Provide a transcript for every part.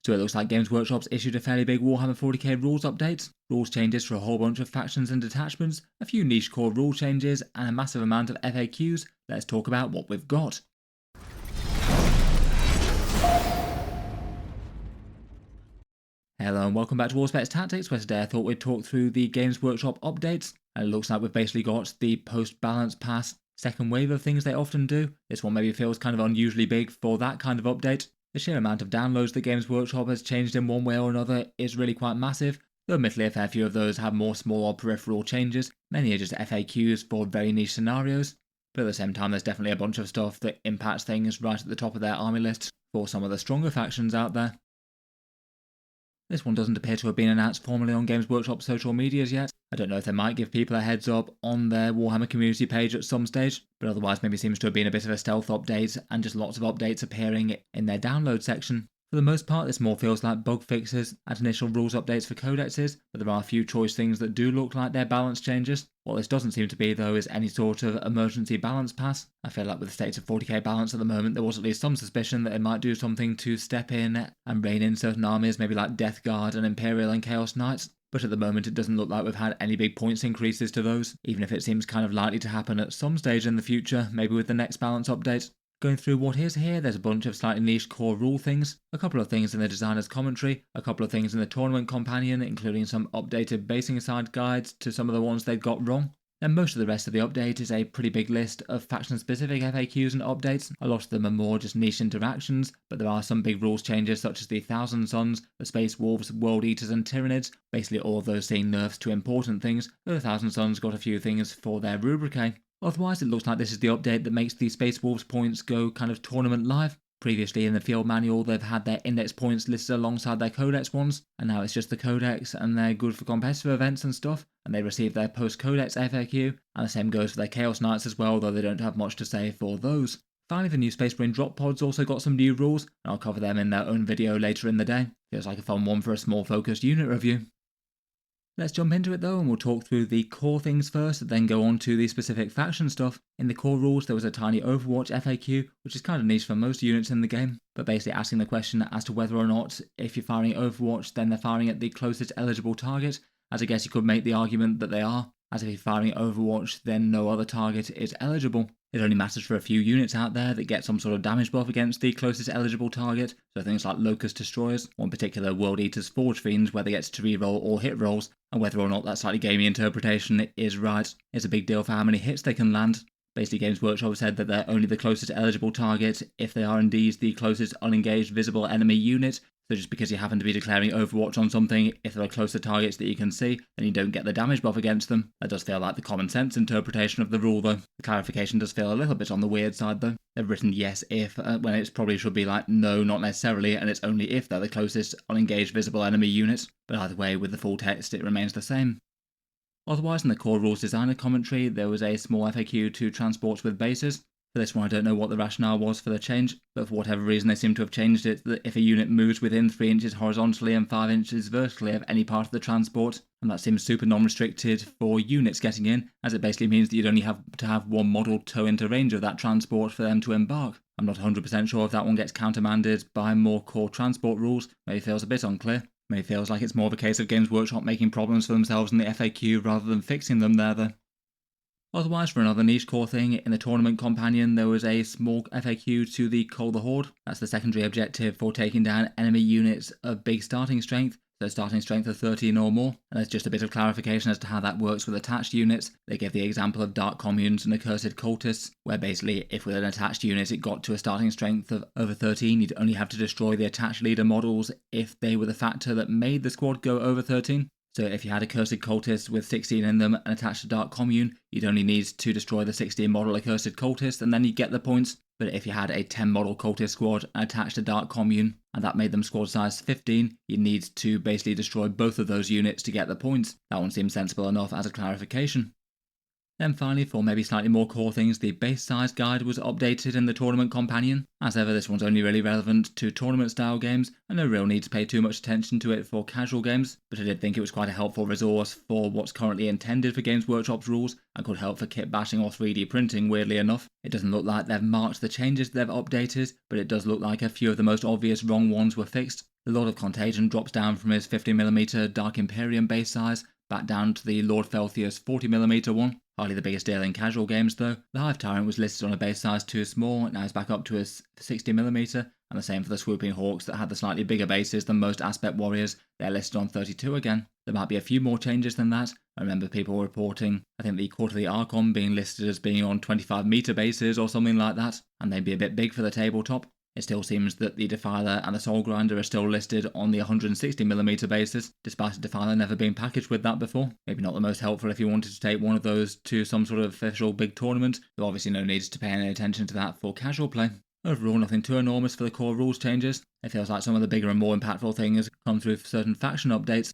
So it looks like Games Workshop's issued a fairly big Warhammer 40k rules update, rules changes for a whole bunch of factions and detachments, a few niche core rule changes, and a massive amount of FAQs. Let's talk about what we've got. Hello and welcome back to Auspex Tactics, where today I thought we'd talk through the Games Workshop updates, and it looks like we've basically got the post-balance pass second wave of things they often do. This one maybe feels kind of unusually big for that kind of update. The sheer amount of downloads that Games Workshop has changed in one way or another is really quite massive, though admittedly a fair few of those have more small or peripheral changes. Many are just FAQs for very niche scenarios, but at the same time there's definitely a bunch of stuff that impacts things right at the top of their army list for some of the stronger factions out there. This one doesn't appear to have been announced formally on Games Workshop social medias yet. I don't know if they might give people a heads up on their Warhammer community page at some stage, but otherwise maybe seems to have been a bit of a stealth update and just lots of updates appearing in their download section. For the most part, this more feels like bug fixes and initial rules updates for codexes, but there are a few choice things that do look like they're balance changes. What this doesn't seem to be, though, is any sort of emergency balance pass. I feel like with the state of 40k balance at the moment, there was at least some suspicion that it might do something to step in and rein in certain armies, maybe like Death Guard and Imperial and Chaos Knights. But at the moment, it doesn't look like we've had any big points increases to those, even if it seems kind of likely to happen at some stage in the future, maybe with the next balance update. Going through what is here, there's a bunch of slightly niche core rule things, a couple of things in the designer's commentary, a couple of things in the tournament companion, including some updated basing side guides to some of the ones they'd got wrong. And most of the rest of the update is a pretty big list of faction-specific FAQs and updates. A lot of them are more just niche interactions, but there are some big rules changes such as the Thousand Suns, the Space Wolves, World Eaters and Tyranids, basically all of those seeing nerfs to important things, though the Thousand Suns got a few things for their rubrique. Otherwise, it looks like this is the update that makes the Space Wolves points go kind of tournament live. Previously in the field manual, they've had their index points listed alongside their codex ones, and now it's just the codex, and they're good for competitive events and stuff, and they receive their post-codex FAQ, and the same goes for their Chaos Knights as well, though they don't have much to say for those. Finally, the new Space Marine drop pods also got some new rules, and I'll cover them in their own video later in the day. Feels like a fun one for a small focused unit review. Let's jump into it though, and we'll talk through the core things first, then go on to the specific faction stuff. In the core rules, there was a tiny Overwatch FAQ, which is kind of niche for most units in the game, but basically asking the question as to whether or not, if you're firing Overwatch, then they're firing at the closest eligible target, as I guess you could make the argument that they are, as if you're firing Overwatch, then no other target is eligible. It only matters for a few units out there that get some sort of damage buff against the closest eligible target, so things like Locust Destroyers, or in particular World Eaters Forge Fiends, where they get to reroll all hit rolls, and whether or not that slightly gamey interpretation is right is a big deal for how many hits they can land. Basically, Games Workshop said that they're only the closest eligible target if they are indeed the closest unengaged visible enemy unit. So just because you happen to be declaring Overwatch on something, if there are closer targets that you can see, then you don't get the damage buff against them. That does feel like the common sense interpretation of the rule though. The clarification does feel a little bit on the weird side though. They've written yes if, when it probably should be like no, not necessarily, and it's only if they're the closest unengaged visible enemy unit. But either way, with the full text, it remains the same. Otherwise, in the core rules designer commentary, there was a small FAQ to transports with bases. For this one, I don't know what the rationale was for the change, but for whatever reason they seem to have changed it that if a unit moves within 3 inches horizontally and 5 inches vertically of any part of the transport, and that seems super non-restricted for units getting in, as it basically means that you'd only have to have one model tow into range of that transport for them to embark. I'm not 100% sure if that one gets countermanded by more core transport rules, maybe feels a bit unclear. Maybe feels like it's more of a case of Games Workshop making problems for themselves in the FAQ rather than fixing them there though. Otherwise, for another niche core thing, in the tournament companion there was a small FAQ to the Cull the Horde. That's the secondary objective for taking down enemy units of big starting strength, so starting strength of 13 or more. And there's just a bit of clarification as to how that works with attached units. They give the example of Dark Communes and Accursed Cultists, where basically if with an attached unit it got to a starting strength of over 13, you'd only have to destroy the attached leader models if they were the factor that made the squad go over 13. So if you had Accursed Cultists with 16 in them and attached to Dark Commune, you'd only need to destroy the 16 model Accursed Cultist and then you'd get the points. But if you had a 10 model Cultist squad attached to Dark Commune, and that made them squad size 15, you'd need to basically destroy both of those units to get the points. That one seems sensible enough as a clarification. Then finally, for maybe slightly more core things, the base size guide was updated in the tournament companion. As ever, this one's only really relevant to tournament style games, and no real need to pay too much attention to it for casual games, but I did think it was quite a helpful resource for what's currently intended for Games Workshop's rules, and could help for kit bashing or 3D printing, weirdly enough. It doesn't look like they've marked the changes they've updated, but it does look like a few of the most obvious wrong ones were fixed. The Lord of Contagion drops down from his 50mm Dark Imperium base size, back down to the Lord Felthius 40mm one. Hardly the biggest deal in casual games though. The Hive Tyrant was listed on a base size too small, now it's back up to a 60mm, and the same for the Swooping Hawks that had the slightly bigger bases than most Aspect Warriors, they're listed on 32 again. There might be a few more changes than that. I remember people reporting, I think the Quarterly Archon being listed as being on 25m bases or something like that, and they'd be a bit big for the tabletop. It still seems that the Defiler and the Soul Grinder are still listed on the 160mm basis, despite the Defiler never being packaged with that before. Maybe not the most helpful if you wanted to take one of those to some sort of official big tournament, though obviously no need to pay any attention to that for casual play. Overall, nothing too enormous for the core rules changes. It feels like some of the bigger and more impactful things come through certain faction updates.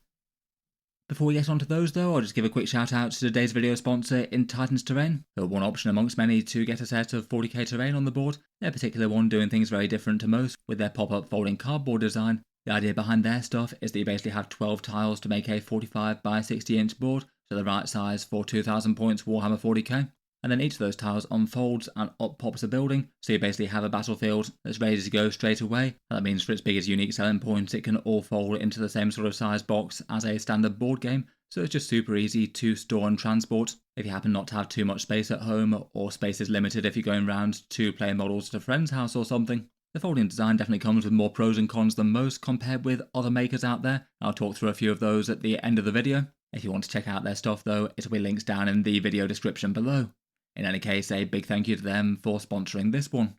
Before we get onto those though, I'll just give a quick shout out to today's video sponsor in Titans Terrain, who are one option amongst many to get a set of 40k terrain on the board. Their particular one doing things very different to most with their pop-up folding cardboard design. The idea behind their stuff is that you basically have 12 tiles to make a 45 by 60 inch board, so the right size for 2000 points Warhammer 40k. And then each of those tiles unfolds and up pops a building, so you basically have a battlefield that's ready to go straight away, and that means for its biggest unique selling points it can all fold into the same sort of size box as a standard board game, so it's just super easy to store and transport. If you happen not to have too much space at home, or space is limited if you're going around to play models at a friend's house or something. The folding design definitely comes with more pros and cons than most compared with other makers out there. I'll talk through a few of those at the end of the video. If you want to check out their stuff though, it'll be links down in the video description below. In any case, a big thank you to them for sponsoring this one.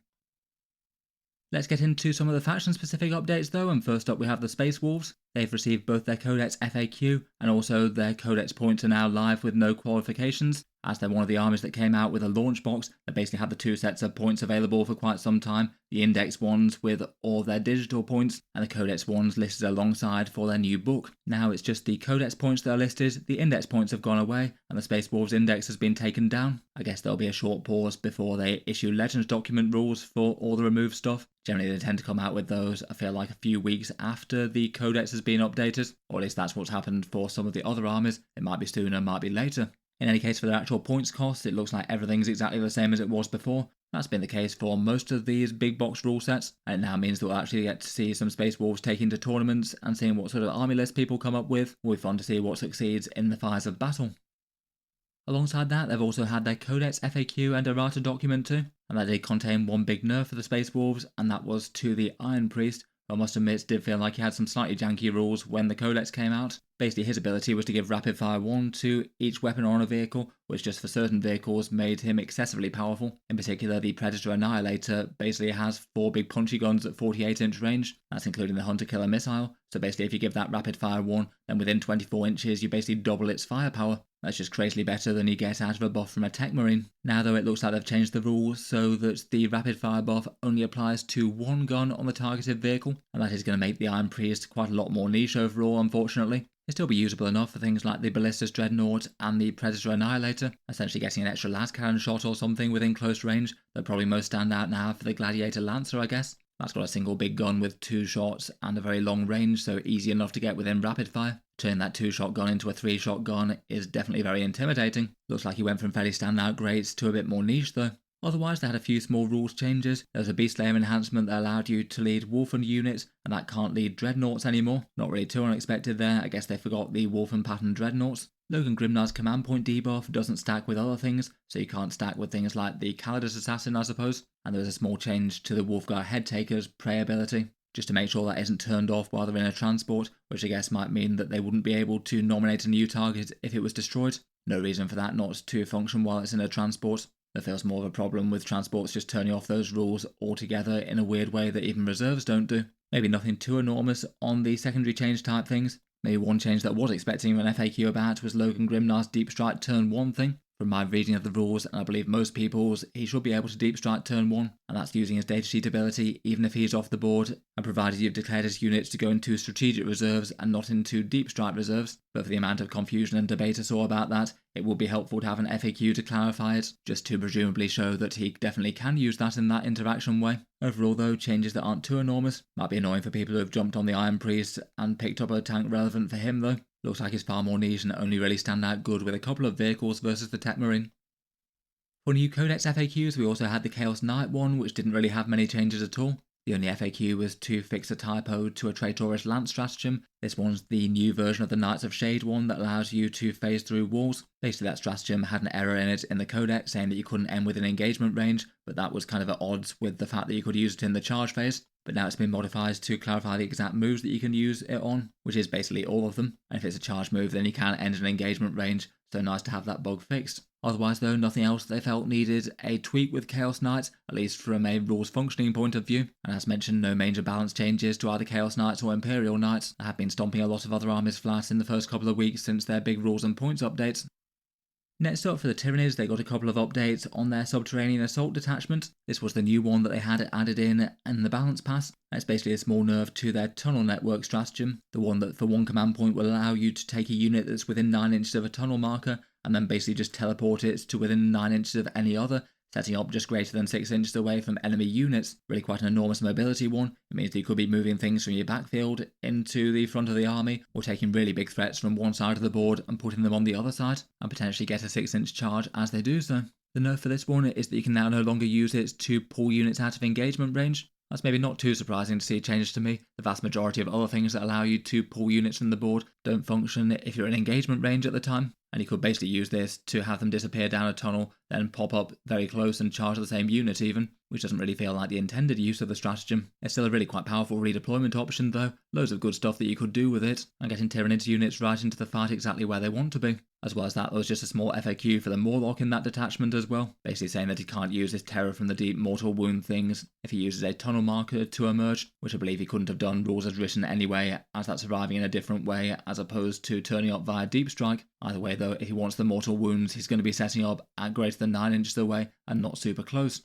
Let's get into some of the faction-specific updates though, and first up we have the Space Wolves. They've received both their Codex FAQ and also their Codex points are now live with no qualifications, as they're one of the armies that came out with a launch box that basically had the two sets of points available for quite some time, the Index ones with all their digital points, and the Codex ones listed alongside for their new book. Now it's just the Codex points that are listed, the Index points have gone away, and the Space Wolves Index has been taken down. I guess there'll be a short pause before they issue Legends document rules for all the removed stuff. Generally they tend to come out with those, I feel like, a few weeks after the Codex has been updated, or at least that's what's happened for some of the other armies. It might be sooner, might be later. In any case, for their actual points cost, it looks like everything's exactly the same as it was before. That's been the case for most of these big box rule sets, and it now means that we'll actually get to see some Space Wolves taken to tournaments and seeing what sort of army list people come up with. Will be fun to see what succeeds in the fires of battle. Alongside that, they've also had their Codex FAQ and errata document too, and that did contain one big nerf for the Space Wolves, and that was to the Iron Priest, who I must admit did feel like he had some slightly janky rules when the Codex came out. Basically his ability was to give rapid fire 1 to each weapon on a vehicle, which just for certain vehicles made him excessively powerful. In particular, the Predator Annihilator basically has 4 big punchy guns at 48 inch range, that's including the Hunter Killer missile, so basically if you give that rapid fire 1, then within 24 inches you basically double its firepower. That's just crazily better than you get out of a buff from a Tech Marine. Now though, it looks like they've changed the rules so that the rapid fire buff only applies to one gun on the targeted vehicle, and that is going to make the Iron Priest quite a lot more niche overall, unfortunately. It'll still be usable enough for things like the Ballistus Dreadnought and the Predator Annihilator, essentially getting an extra lascannon shot or something within close range. They'll probably most stand out now for the Gladiator Lancer, I guess. That's got a single big gun with 2 shots and a very long range, so easy enough to get within rapid fire. Turning that 2-shot gun into a 3-shot gun is definitely very intimidating. Looks like he went from fairly standout greats to a bit more niche though. Otherwise, they had a few small rules changes. There was a Beast Slayer enhancement that allowed you to lead Wolfen units, and that can't lead Dreadnoughts anymore. Not really too unexpected there, I guess they forgot the Wolfen pattern Dreadnoughts. Logan Grimnar's command point debuff doesn't stack with other things, so you can't stack with things like the Calidus Assassin, I suppose. And there was a small change to the Wolfgar Headtaker's prey ability, just to make sure that isn't turned off while they're in a transport, which I guess might mean that they wouldn't be able to nominate a new target if it was destroyed. No reason for that not to function while it's in a transport. There feels more of a problem with transports just turning off those rules altogether in a weird way that even reserves don't do. Maybe nothing too enormous on the secondary change type things. Maybe one change that I was expecting an FAQ about was Logan Grimnar's Deep Strike Turn 1 thing. From my reading of the rules, and I believe most people's, he should be able to deep strike turn 1, and that's using his datasheet ability even if he is off the board, and provided you've declared his units to go into strategic reserves and not into deep strike reserves. But for the amount of confusion and debate I saw about that, it would be helpful to have an FAQ to clarify it, just to presumably show that he definitely can use that in that interaction way. Overall though, changes that aren't too enormous. Might be annoying for people who have jumped on the Iron Priest and picked up a tank relevant for him though. Looks like he's far more niche and only really stand out good with a couple of vehicles versus the Tech Marine. For new Codex FAQs, we also had the Chaos Knight one, which didn't really have many changes at all. The only FAQ was to fix a typo to a Traitorous Lance stratagem. This one's the new version of the Knights of Shade one that allows you to phase through walls. Basically that stratagem had an error in it in the codex saying that you couldn't end within engagement range, but that was kind of at odds with the fact that you could use it in the charge phase. But now it's been modified to clarify the exact moves that you can use it on, which is basically all of them. And if it's a charge move, then you can end in engagement range, so nice to have that bug fixed. Otherwise though, nothing else they felt needed a tweak with Chaos Knights, at least from a rules functioning point of view. And as mentioned, no major balance changes to either Chaos Knights or Imperial Knights. I have been stomping a lot of other armies flat in the first couple of weeks since their big rules and points updates. Next up for the Tyranids, they got a couple of updates on their Subterranean Assault detachment. This was the new one that they had added in the balance pass. It's basically a small nerf to their tunnel network stratagem, the one that for one command point will allow you to take a unit that's within 9 inches of a tunnel marker and then basically just teleport it to within 9 inches of any other, setting up just greater than 6 inches away from enemy units. Really quite an enormous mobility one. It means that you could be moving things from your backfield into the front of the army, or taking really big threats from one side of the board and putting them on the other side, and potentially get a 6-inch charge as they do so. The nerf for this one is that you can now no longer use it to pull units out of engagement range. That's maybe not too surprising to see changes to me. The vast majority of other things that allow you to pull units from the board don't function if you're in engagement range at the time, and you could basically use this to have them disappear down a tunnel, then pop up very close and charge the same unit even, which doesn't really feel like the intended use of the stratagem. It's still a really quite powerful redeployment option though, loads of good stuff that you could do with it, and getting Tyranids units right into the fight exactly where they want to be. As well as that, there was just a small FAQ for the Morlock in that detachment as well, basically saying that he can't use his Terror from the Deep mortal wound things if he uses a tunnel marker to emerge, which I believe he couldn't have done rules as written anyway, as that's arriving in a different way as opposed to turning up via Deep Strike. Either way though, if he wants the mortal wounds, he's going to be setting up at greater than 9 inches away and not super close.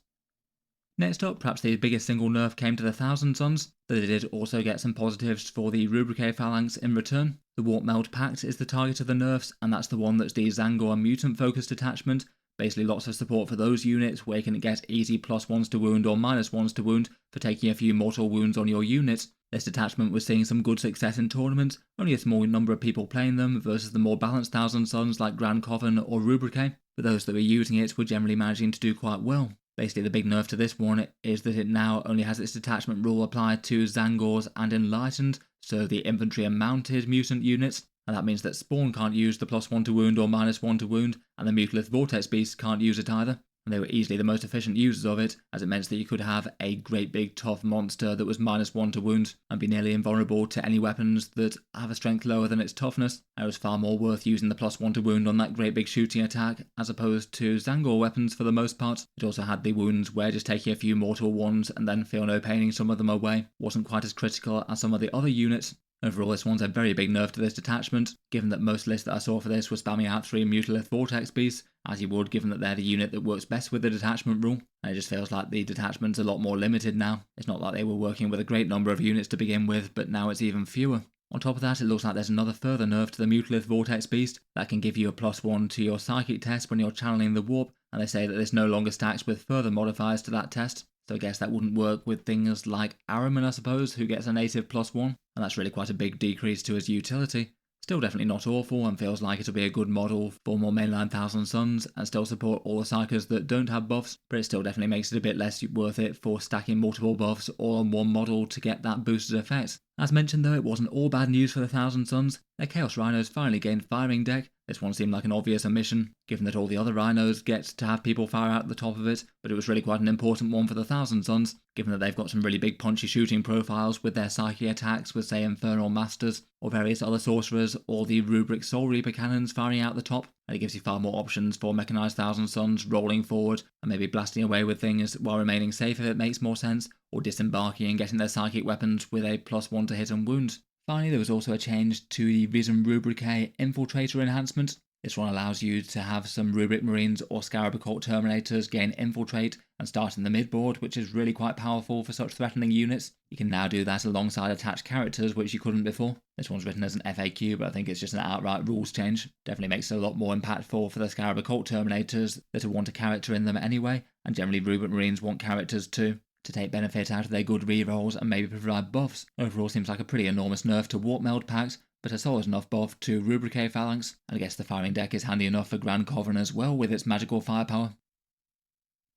Next up, perhaps the biggest single nerf came to the Thousand Sons, though they did also get some positives for the Rubrique Phalanx in return. The Warp Meld Pact is the target of the nerfs, and that's the one that's the Zangor mutant focused detachment. Basically lots of support for those units where you can get easy +1s to wound or -1s to wound for taking a few mortal wounds on your units. This detachment was seeing some good success in tournaments, only a small number of people playing them versus the more balanced Thousand Sons like Grand Coven or Rubrique, but those that were using it were generally managing to do quite well. Basically the big nerf to this one is that it now only has its detachment rule applied to Zangors and Enlightened, so the infantry and mounted mutant units, and that means that Spawn can't use the +1 to wound or -1 to wound, and the Mutalith Vortex Beasts can't use it either. And they were easily the most efficient users of it, as it meant that you could have a great big tough monster that was -1 to wound and be nearly invulnerable to any weapons that have a strength lower than its toughness. It was far more worth using the +1 to wound on that great big shooting attack as opposed to Zangor weapons for the most part. It also had the wounds where just taking a few mortal ones and then feel no paining some of them away wasn't quite as critical as some of the other units. Overall, this one's a very big nerf to this detachment, given that most lists that I saw for this were spamming out 3 Mutalith Vortex Beasts, as you would given that they're the unit that works best with the detachment rule, and it just feels like the detachment's a lot more limited now. It's not like they were working with a great number of units to begin with, but now it's even fewer. On top of that, it looks like there's another further nerf to the Mutalith Vortex Beast that can give you a +1 to your Psychic test when you're channeling the Warp, and they say that this no longer stacks with further modifiers to that test. So I guess that wouldn't work with things like Araman, I suppose, who gets a native +1, and that's really quite a big decrease to his utility. Still definitely not awful, and feels like it'll be a good model for more mainline Thousand Sons, and still support all the Psykers that don't have buffs, but it still definitely makes it a bit less worth it for stacking multiple buffs all on one model to get that boosted effect. As mentioned though, it wasn't all bad news for the Thousand Sons. Their Chaos Rhinos finally gained firing deck. This one seemed like an obvious omission, given that all the other Rhinos get to have people fire out the top of it, but it was really quite an important one for the Thousand Sons, given that they've got some really big punchy shooting profiles with their Psyche attacks with say Infernal Masters, or various other sorcerers, or the Rubric Soul Reaper cannons firing out the top, and it gives you far more options for mechanised Thousand Sons rolling forward, and maybe blasting away with things while remaining safe if it makes more sense, or disembarking and getting their Psychic weapons with a +1 to hit and wound. Finally, there was also a change to the Vision Rubrique Infiltrator enhancement. This one allows you to have some Rubric Marines or Scarab Occult Terminators gain Infiltrate and start in the midboard, which is really quite powerful for such threatening units. You can now do that alongside attached characters, which you couldn't before. This one's written as an FAQ, but I think it's just an outright rules change. Definitely makes it a lot more impactful for the Scarab Occult Terminators that want a character in them anyway, and generally Rubric Marines want characters too, to take benefit out of their good rerolls and maybe provide buffs. Overall seems like a pretty enormous nerf to Warp Meld packs, but a solid enough buff to Rubricate Phalanx, and I guess the firing deck is handy enough for Grand Coven as well with its magical firepower.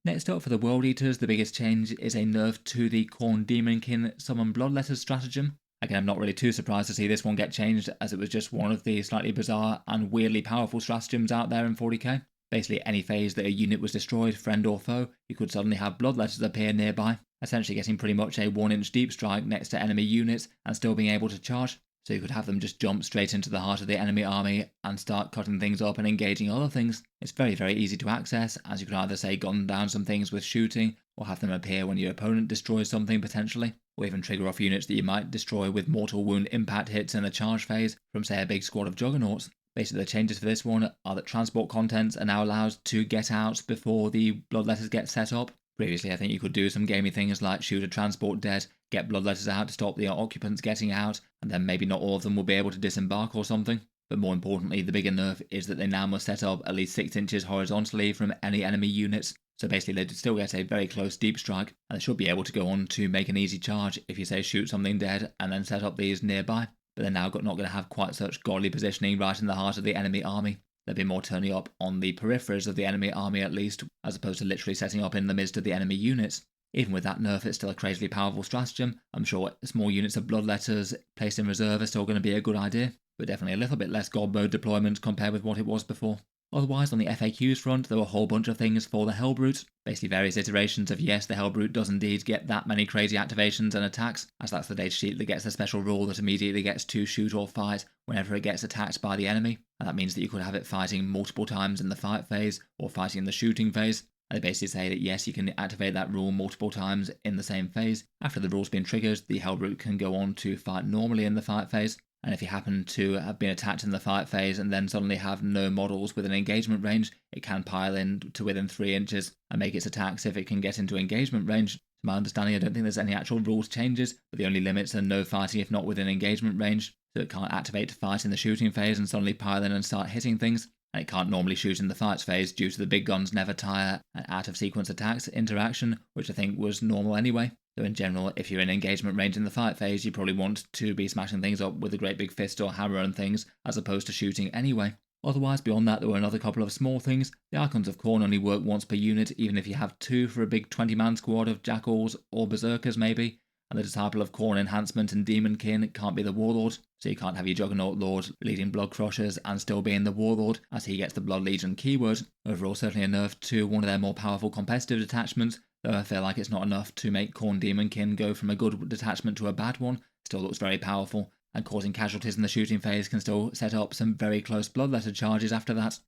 Next up for the World Eaters, the biggest change is a nerf to the Khorne Demonkin Summon Bloodletters stratagem. Again, I'm not really too surprised to see this one get changed, as it was just one of the slightly bizarre and weirdly powerful stratagems out there in 40k. Basically, any phase that a unit was destroyed, friend or foe, you could suddenly have Bloodletters appear nearby, essentially getting pretty much a 1-inch deep strike next to enemy units and still being able to charge. So you could have them just jump straight into the heart of the enemy army and start cutting things up and engaging other things. It's very, very easy to access, as you could either say gun down some things with shooting, or have them appear when your opponent destroys something potentially, or even trigger off units that you might destroy with mortal wound impact hits in a charge phase from say a big squad of juggernauts. Basically the changes for this one are that transport contents are now allowed to get out before the Bloodletters get set up. Previously, I think you could do some gamey things like shoot a transport dead, get Bloodletters out to stop the occupants getting out, and then maybe not all of them will be able to disembark or something. But more importantly, the bigger nerf is that they now must set up at least 6 inches horizontally from any enemy units. So basically they'd still get a very close deep strike, and they should be able to go on to make an easy charge if you say shoot something dead and then set up these nearby. But they're now not going to have quite such godly positioning right in the heart of the enemy army. They'll be more turning up on the peripheries of the enemy army at least, as opposed to literally setting up in the midst of the enemy units. Even with that nerf, it's still a crazily powerful stratagem. I'm sure small units of Bloodletters placed in reserve are still going to be a good idea, but definitely a little bit less God mode deployment compared with what it was before. Otherwise, on the FAQs front, there were a whole bunch of things for the Hellbrute. Basically various iterations of yes, the Hellbrute does indeed get that many crazy activations and attacks, as that's the datasheet that gets a special rule that immediately gets to shoot or fight whenever it gets attacked by the enemy. And that means that you could have it fighting multiple times in the fight phase, or fighting in the shooting phase. And they basically say that yes, you can activate that rule multiple times in the same phase. After the rule's been triggered, the Hellbrute can go on to fight normally in the fight phase. And if you happen to have been attacked in the fight phase and then suddenly have no models within engagement range, it can pile in to within 3 inches and make its attacks if it can get into engagement range. To my understanding, I don't think there's any actual rules changes, but the only limits are no fighting if not within engagement range, so it can't activate to fight in the shooting phase and suddenly pile in and start hitting things, and it can't normally shoot in the fights phase due to the big guns never tire and out of sequence attacks interaction, which I think was normal anyway. So in general, if you're in engagement range in the fight phase, you probably want to be smashing things up with a great big fist or hammer and things, as opposed to shooting anyway. Otherwise, beyond that, there were another couple of small things. The Archons of Khorne only work once per unit, even if you have 2 for a big 20-man squad of Jackals or Berserkers maybe. And the Disciple of Khorne Enhancement and Demonkin can't be the Warlord, so you can't have your Juggernaut Lord leading Blood Crushers and still being the Warlord, as he gets the Blood Legion keyword. Overall, certainly a nerf to one of their more powerful competitive detachments, though I feel like it's not enough to make Khorne Demonkin go from a good detachment to a bad one. Still looks very powerful, and causing casualties in the shooting phase can still set up some very close Bloodletter charges after that.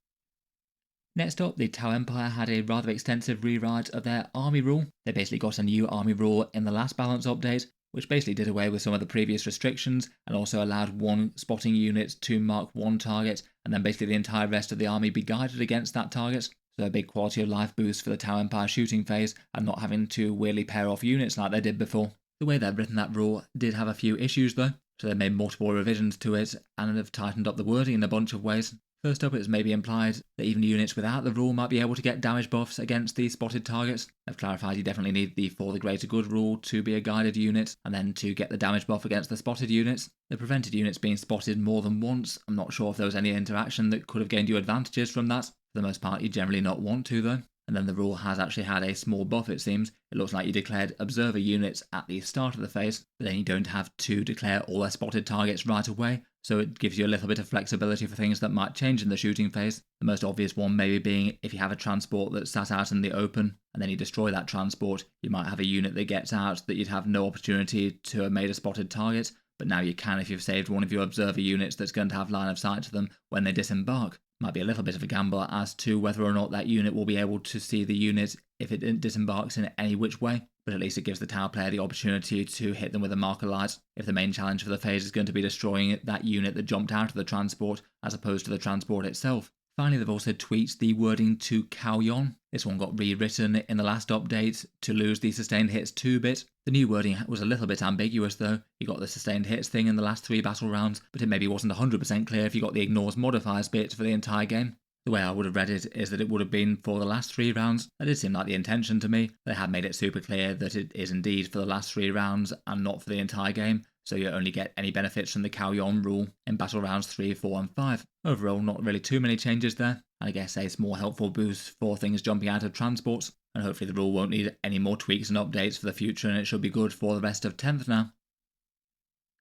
Next up, the Tau Empire had a rather extensive rewrite of their army rule. They basically got a new army rule in the last balance update, which basically did away with some of the previous restrictions and also allowed 1 spotting unit to mark 1 target, and then basically the entire rest of the army be guided against that target. So a big quality of life boost for the Tau Empire shooting phase, and not having to weirdly pair off units like they did before. The way they've written that rule did have a few issues though, so they made multiple revisions to it and have tightened up the wording in a bunch of ways. First up, it's maybe implied that even units without the rule might be able to get damage buffs against the spotted targets. They've clarified you definitely need the For the Greater Good rule to be a guided unit, and then to get the damage buff against the spotted units. They prevented units being spotted more than once. I'm not sure if there was any interaction that could have gained you advantages from that. For the most part, you generally not want to though. And then the rule has actually had a small buff, it seems. It looks like you declared observer units at the start of the phase, but then you don't have to declare all their spotted targets right away, so it gives you a little bit of flexibility for things that might change in the shooting phase. The most obvious one maybe being if you have a transport that's sat out in the open, and then you destroy that transport, you might have a unit that gets out that you'd have no opportunity to have made a spotted target, but now you can if you've saved one of your observer units that's going to have line of sight to them when they disembark. Might be a little bit of a gamble as to whether or not that unit will be able to see the unit if it disembarks in any which way, but at least it gives the Tau player the opportunity to hit them with a marker light if the main challenge for the phase is going to be destroying that unit that jumped out of the transport as opposed to the transport itself. Finally, they've also tweaked the wording to Kauyon. This one got rewritten in the last update to lose the sustained hits 2-bit. The new wording was a little bit ambiguous though. You got the sustained hits thing in the last 3 battle rounds, but it maybe wasn't 100% clear if you got the ignores modifiers bit for the entire game. The way I would have read it is that it would have been for the last 3 rounds. That did seem like the intention to me. They had made it super clear that it is indeed for the last 3 rounds and not for the entire game, so you only get any benefits from the Kauyon rule in battle rounds 3, 4 and 5. Overall, not really too many changes there. I guess a small helpful boost for things jumping out of transports, and hopefully the rule won't need any more tweaks and updates for the future, and it should be good for the rest of 10th now.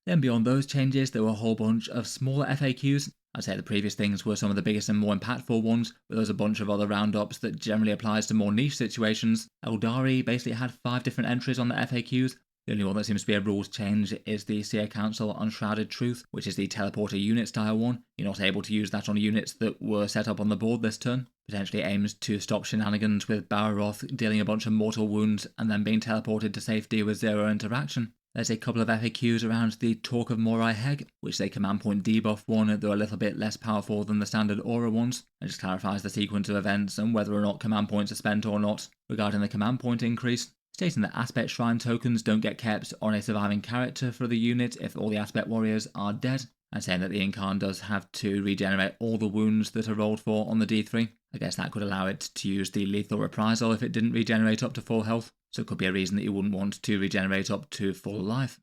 Then beyond those changes, there were a whole bunch of smaller FAQs. I'd say the previous things were some of the biggest and more impactful ones, but there's a bunch of other roundups that generally applies to more niche situations. Aeldari basically had 5 different entries on the FAQs. The only one that seems to be a rules change is the Seer Council Unshrouded Truth, which is the teleporter unit style one. You're not able to use that on units that were set up on the board this turn. Potentially aims to stop shenanigans with Barroth dealing a bunch of mortal wounds and then being teleported to safety with 0 interaction. There's a couple of FAQs around the Talk of Morai Heg, which is a command point debuff one, though a little bit less powerful than the standard aura ones. It just clarifies the sequence of events and whether or not command points are spent or not regarding the command point increase, stating that aspect shrine tokens don't get kept on a surviving character for the unit if all the aspect warriors are dead, and saying that the Incarn does have to regenerate all the wounds that are rolled for on the D3. I guess that could allow it to use the lethal reprisal if it didn't regenerate up to full health, so it could be a reason that you wouldn't want to regenerate up to full life.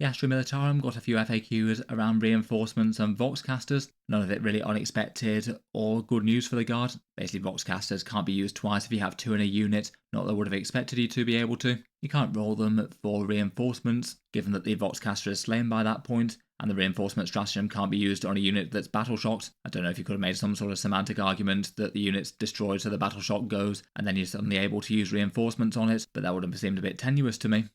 The Astra Militarum got a few FAQs around reinforcements and Voxcasters, none of it really unexpected or good news for the Guard. Basically, Voxcasters can't be used twice if you have 2 in a unit, not that I would have expected you to be able to. You can't roll them for reinforcements, given that the Voxcaster is slain by that point, and the reinforcement stratagem can't be used on a unit that's battle shocked. I don't know if you could have made some sort of semantic argument that the unit's destroyed so the battle shock goes, and then you're suddenly able to use reinforcements on it, but that would have seemed a bit tenuous to me.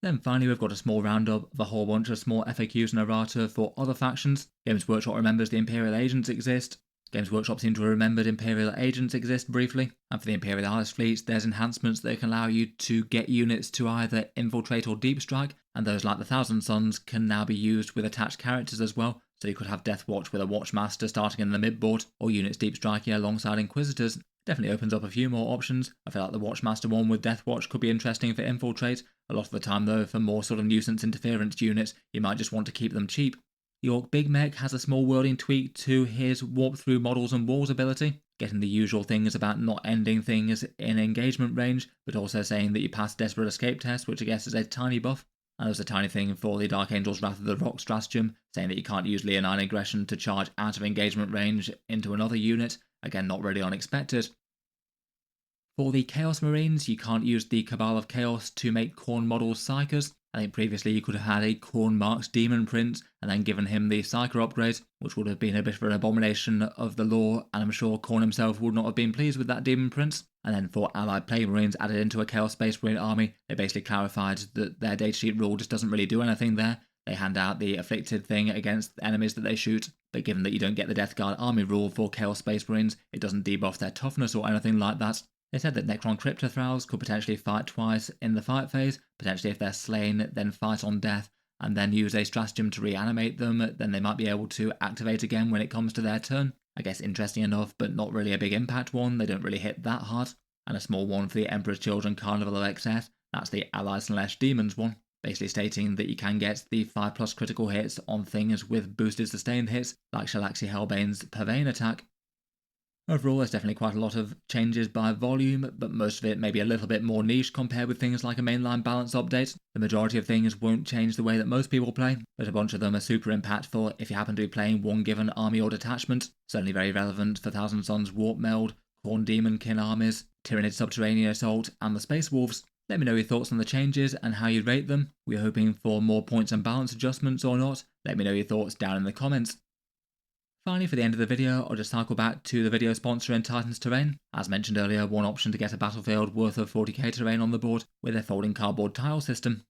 Then finally we've got a small roundup of a whole bunch of small FAQs and errata for other factions. Games Workshop remembers the Imperial Agents exist. Games Workshop seem to have remembered Imperial Agents exist briefly. And for the Imperialist fleets, there's enhancements that can allow you to get units to either infiltrate or deep strike, and those like the Thousand Suns can now be used with attached characters as well. So you could have Death Watch with a Watchmaster starting in the midboard, or units deep striking alongside Inquisitors. Definitely opens up a few more options. I feel like the Watchmaster one with Death Watch could be interesting for infiltrate. A lot of the time though, for more sort of nuisance interference units, you might just want to keep them cheap. The Orc Big Mech has a small wording tweak to his warp through models and walls ability, getting the usual things about not ending things in engagement range, but also saying that you pass Desperate Escape test, which I guess is a tiny buff. And there's a tiny thing for the Dark Angel's Wrath of the Rock stratagem, saying that you can't use Leonine Aggression to charge out of engagement range into another unit, again not really unexpected. For the Chaos Marines, you can't use the Cabal of Chaos to make Khorne models Psychers. I think previously you could have had a Khorne Marks Demon Prince and then given him the Psyker upgrade, which would have been a bit of an abomination of the law, and I'm sure Khorne himself would not have been pleased with that Demon Prince. And then for Allied Plague Marines added into a Chaos Space Marine army, they basically clarified that their datasheet rule just doesn't really do anything there. They hand out the afflicted thing against enemies that they shoot, but given that you don't get the Death Guard army rule for Chaos Space Marines, it doesn't debuff their toughness or anything like that. They said that Necron Cryptothralls could potentially fight twice in the fight phase, potentially if they're slain, then fight on death, and then use a stratagem to reanimate them, then they might be able to activate again when it comes to their turn. I guess interesting enough, but not really a big impact one, they don't really hit that hard. And a small one for the Emperor's Children Carnival of Excess, that's the Allied Slash Demons one, basically stating that you can get the 5+ critical hits on things with boosted sustained hits, like Shalaxi Hellbane's Purveying attack. Overall, there's definitely quite a lot of changes by volume, but most of it may be a little bit more niche compared with things like a mainline balance update. The majority of things won't change the way that most people play, but a bunch of them are super impactful if you happen to be playing one given army or detachment. Certainly very relevant for Thousand Suns Warp Meld, Khorne Demonkin armies, Tyranid Subterranean Assault, and the Space Wolves. Let me know your thoughts on the changes and how you'd rate them. We're hoping for more points and balance adjustments or not. Let me know your thoughts down in the comments. Finally, for the end of the video, I'll just cycle back to the video sponsor in Titan's Terrain. As mentioned earlier, one option to get a battlefield worth of 40k terrain on the board with a folding cardboard tile system.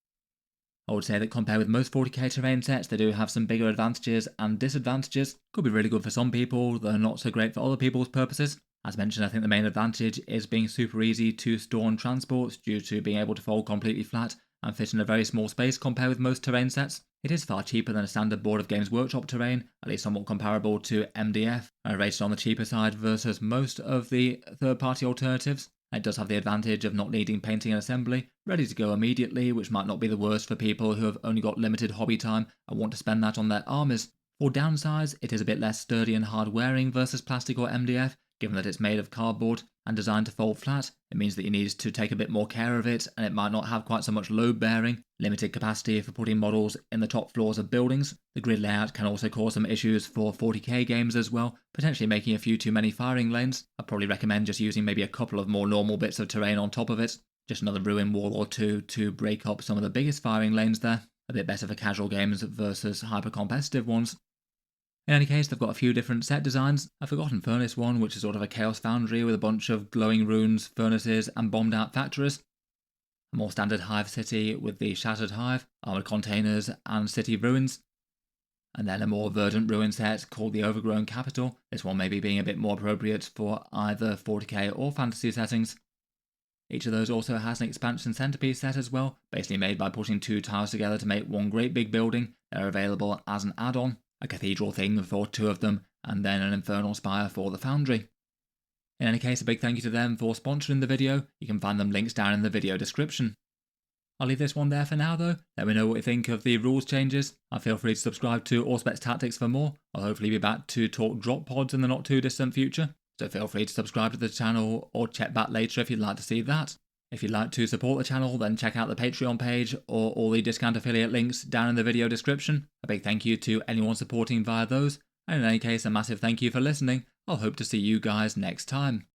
I would say that compared with most 40k terrain sets, they do have some bigger advantages and disadvantages. Could be really good for some people, though not so great for other people's purposes. As mentioned, I think the main advantage is being super easy to store on transports due to being able to fold completely flat and fit in a very small space compared with most terrain sets. It is far cheaper than a standard board of Games Workshop terrain, at least somewhat comparable to MDF, and rated on the cheaper side versus most of the third-party alternatives. It does have the advantage of not needing painting and assembly, ready to go immediately, which might not be the worst for people who have only got limited hobby time and want to spend that on their armies. For downsides, it is a bit less sturdy and hard wearing versus plastic or MDF, given that it's made of cardboard and designed to fold flat. It means that you need to take a bit more care of it, and it might not have quite so much load bearing, limited capacity for putting models in the top floors of buildings. The grid layout can also cause some issues for 40k games as well, potentially making a few too many firing lanes. I'd probably recommend just using maybe a couple of more normal bits of terrain on top of it, just another ruin wall or two to break up some of the biggest firing lanes there. A bit better for casual games versus hyper-competitive ones. In any case, they've got a few different set designs. A Forgotten Furnace one, which is sort of a Chaos Foundry with a bunch of glowing runes, furnaces, and bombed out factories. A more standard Hive City with the Shattered Hive, armoured containers, and city ruins. And then a more verdant ruin set called the Overgrown Capital, this one maybe being a bit more appropriate for either 40k or fantasy settings. Each of those also has an expansion centerpiece set as well, basically made by putting two tiles together to make one great big building. They're available as an add-on. A cathedral thing for two of them, and then an infernal spire for the foundry. In any case, a big thank you to them for sponsoring the video. You can find them links down in the video description. I'll leave this one there for now though. Let me know what you think of the rules changes, and feel free to subscribe to Auspex Tactics for more. I'll hopefully be back to talk drop pods in the not too distant future, so feel free to subscribe to the channel or check back later if you'd like to see that. If you'd like to support the channel, then check out the Patreon page or all the discount affiliate links down in the video description. A big thank you to anyone supporting via those, and in any case a massive thank you for listening. I'll hope to see you guys next time.